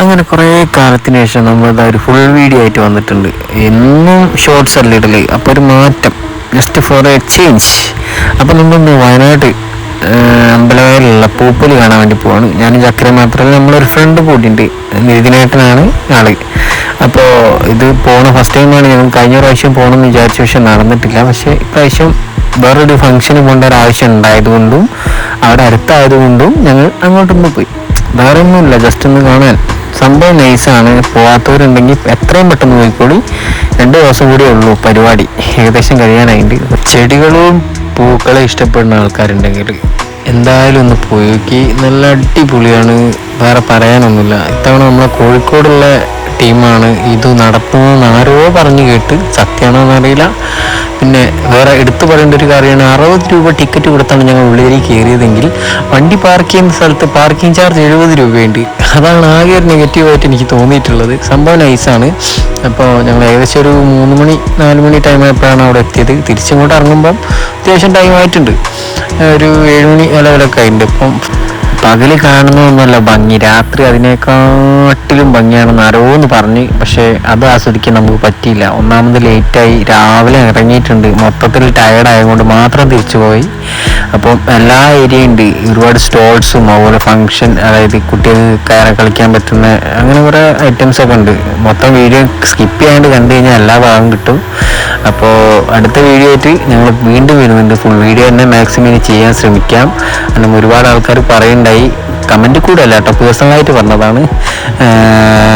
അങ്ങനെ കുറേ കാലത്തിന് ശേഷം നമ്മളിതാ ഒരു ഫുൾ വീഡിയോ ആയിട്ട് വന്നിട്ടുണ്ട്. എന്നും ഷോർട്സ് അല്ല ഇടല്, അപ്പോൾ ഒരു മാറ്റം, ജസ്റ്റ് ഫോർ എ ചേഞ്ച്. അപ്പോൾ നമ്മളൊന്ന് വയനാട് അമ്പലവയലുള്ള പൂപ്പൊലി കാണാൻ വേണ്ടി പോവാണ്. ഞാൻ ചക്കര മാത്രമല്ല, നമ്മളൊരു ഫ്രണ്ട് കൂടിയുണ്ട്, നിതിനേട്ടനാണ് ആള്. അപ്പോൾ ഇത് പോണ ഫസ്റ്റ് ടൈമാണ്. ഞങ്ങൾ കഴിഞ്ഞ പ്രാവശ്യം പോകണമെന്ന് വിചാരിച്ചു, പക്ഷെ നടന്നിട്ടില്ല. പക്ഷേ ഇപ്രാവശ്യം വേറൊരു ഫംഗ്ഷന് പോകേണ്ട ഒരു ആവശ്യം ഉണ്ടായതുകൊണ്ടും അവിടെ അടുത്തായതുകൊണ്ടും ഞങ്ങൾ അങ്ങോട്ടൊന്ന് പോയി. വേറെ ഒന്നുമില്ല, ജസ്റ്റ് ഒന്ന് കാണാൻ. സംഭവം നൈസാണ്. പോവാത്തവരുണ്ടെങ്കിൽ എത്രയും പെട്ടെന്ന് പോയിക്കോളി. 2 ദിവസം കൂടിയേ ഉള്ളൂ പരിപാടി, ഏകദേശം കഴിയാനായിട്ട്. ചെടികളും പൂക്കളെ ഇഷ്ടപ്പെടുന്ന ആൾക്കാരുണ്ടെങ്കിൽ എന്തായാലും ഒന്ന് പോയി നോക്കി. നല്ല അടിപൊളിയാണ്, വേറെ പറയാനൊന്നുമില്ല. ഇത്തവണ നമ്മളെ കോഴിക്കോടുള്ള ടീമാണ് ഇത് നടത്തുന്നതെന്ന് ആരോ പറഞ്ഞു കേട്ട്, സത്യമാണോ എന്നറിയില്ല. പിന്നെ വേറെ എടുത്തു പറയേണ്ട ഒരു കാര്യമാണ്, 60 രൂപ ടിക്കറ്റ് കൊടുത്താണ് ഞങ്ങൾ ഉള്ളിലേക്ക് കയറിയതെങ്കിൽ വണ്ടി പാർക്ക് ചെയ്യുന്ന സ്ഥലത്ത് പാർക്കിംഗ് ചാർജ് 70 രൂപയുണ്ട്. അതാണ് ആകെ ഒരു നെഗറ്റീവായിട്ട് എനിക്ക് തോന്നിയിട്ടുള്ളത്. സംഭവം നൈസാണ്. അപ്പോൾ ഞങ്ങൾ ഏകദേശം ഒരു 3 മണി 4 മണി ടൈമായപ്പോഴാണ് അവിടെ എത്തിയത്. തിരിച്ചിങ്ങോട്ട് ഇറങ്ങുമ്പം അത്യാവശ്യം ടൈമായിട്ടുണ്ട്, ഒരു 7 മണി ലെവലൊക്കെ ആയിട്ടുണ്ട്. ഇപ്പം പകല് കാണുന്നതൊന്നുമല്ല ഭംഗി, രാത്രി അതിനേക്കാട്ടിലും ഭംഗിയാണെന്ന് ആരോന്ന് പറഞ്ഞ്. പക്ഷേ അത് ആസ്വദിക്കാൻ നമുക്ക് പറ്റിയില്ല. ഒന്നാമത് ലേറ്റായി, രാവിലെ ഇറങ്ങിയിട്ടുണ്ട്, മൊത്തത്തിൽ ടയർഡായതുകൊണ്ട് മാത്രം തിരിച്ചു പോയി. അപ്പം എല്ലാ ഏരിയയും ഉണ്ട്, ഒരുപാട് സ്റ്റോൾസും അതുപോലെ ഫംഗ്ഷൻ, അതായത് കുട്ടികൾക്ക് കളിക്കാൻ പറ്റുന്ന അങ്ങനെ കുറേ ഐറ്റംസൊക്കെ ഉണ്ട്. മൊത്തം വീഡിയോ സ്കിപ്പ് ചെയ്യാണ്ട് കണ്ടു കഴിഞ്ഞാൽ എല്ലാ ഭാഗം കിട്ടും. അപ്പോൾ അടുത്ത വീഡിയോ ആയിട്ട് ഞങ്ങൾ വീണ്ടും വരുന്നുണ്ട്. ഫുൾ വീഡിയോ തന്നെ മാക്സിമം ചെയ്യാൻ ശ്രമിക്കാം. കാരണം ഒരുപാട് ആൾക്കാർ പറയുണ്ടായി, കമൻറ്റ് കൂടെ അല്ല കേട്ടോ, പേഴ്സണലായിട്ട് പറഞ്ഞതാണ്,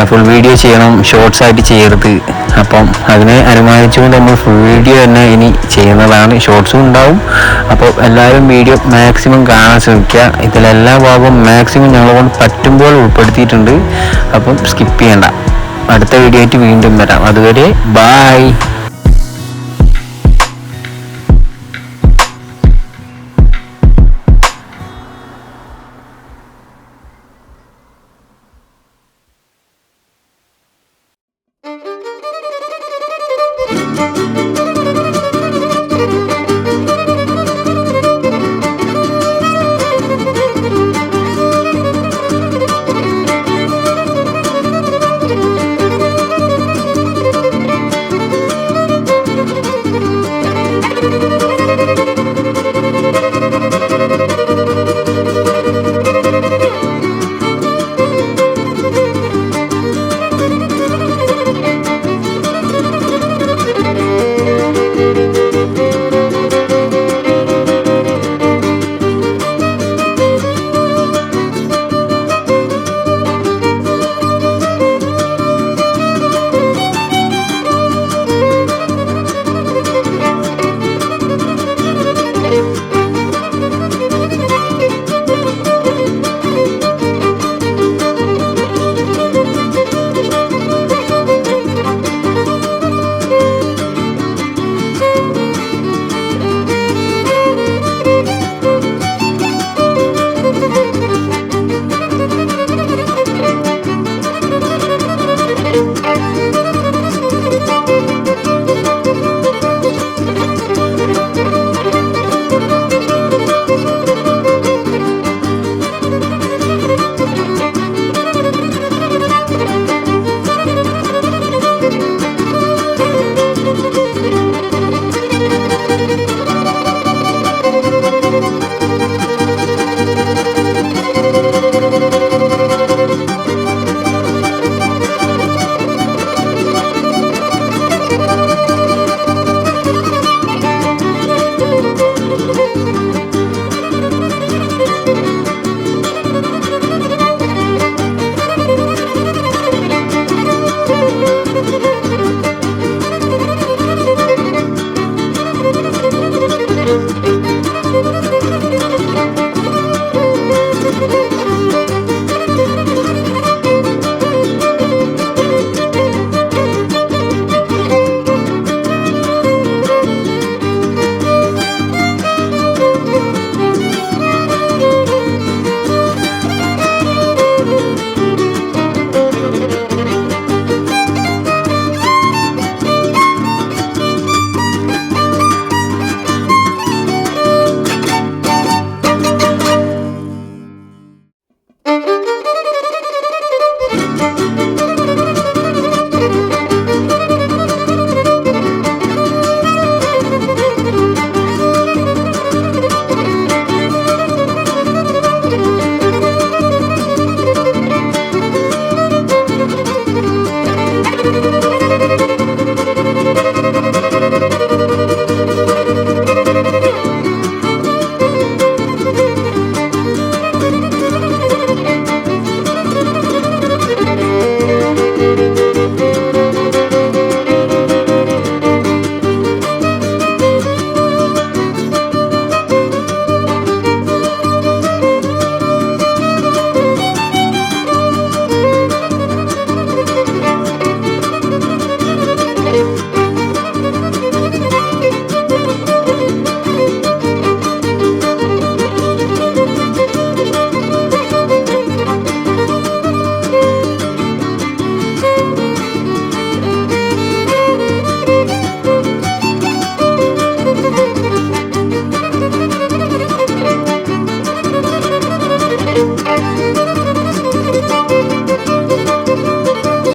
ഫുൾ വീഡിയോ ചെയ്യണം, ഷോർട്സ് ആയിട്ട് ചെയ്യരുത്. അപ്പം അതിനെ അനുമാനിച്ചുകൊണ്ട് നമ്മൾ ഫുൾ വീഡിയോ തന്നെ ഇനി ചെയ്യുന്നതാണ്. ഷോർട്സും ഉണ്ടാവും. അപ്പോൾ എല്ലാവരും വീഡിയോ മാക്സിമം കാണാൻ ശ്രമിക്കുക. ഇതിലെല്ലാ ഭാഗവും മാക്സിമം ഞങ്ങളെ കൊണ്ട് പറ്റുമ്പോൾ ഉൾപ്പെടുത്തിയിട്ടുണ്ട്. അപ്പം സ്കിപ്പ് ചെയ്യണ്ട. അടുത്ത വീഡിയോ ആയിട്ട് വീണ്ടും വരാം. അതുവരെ ബായ്.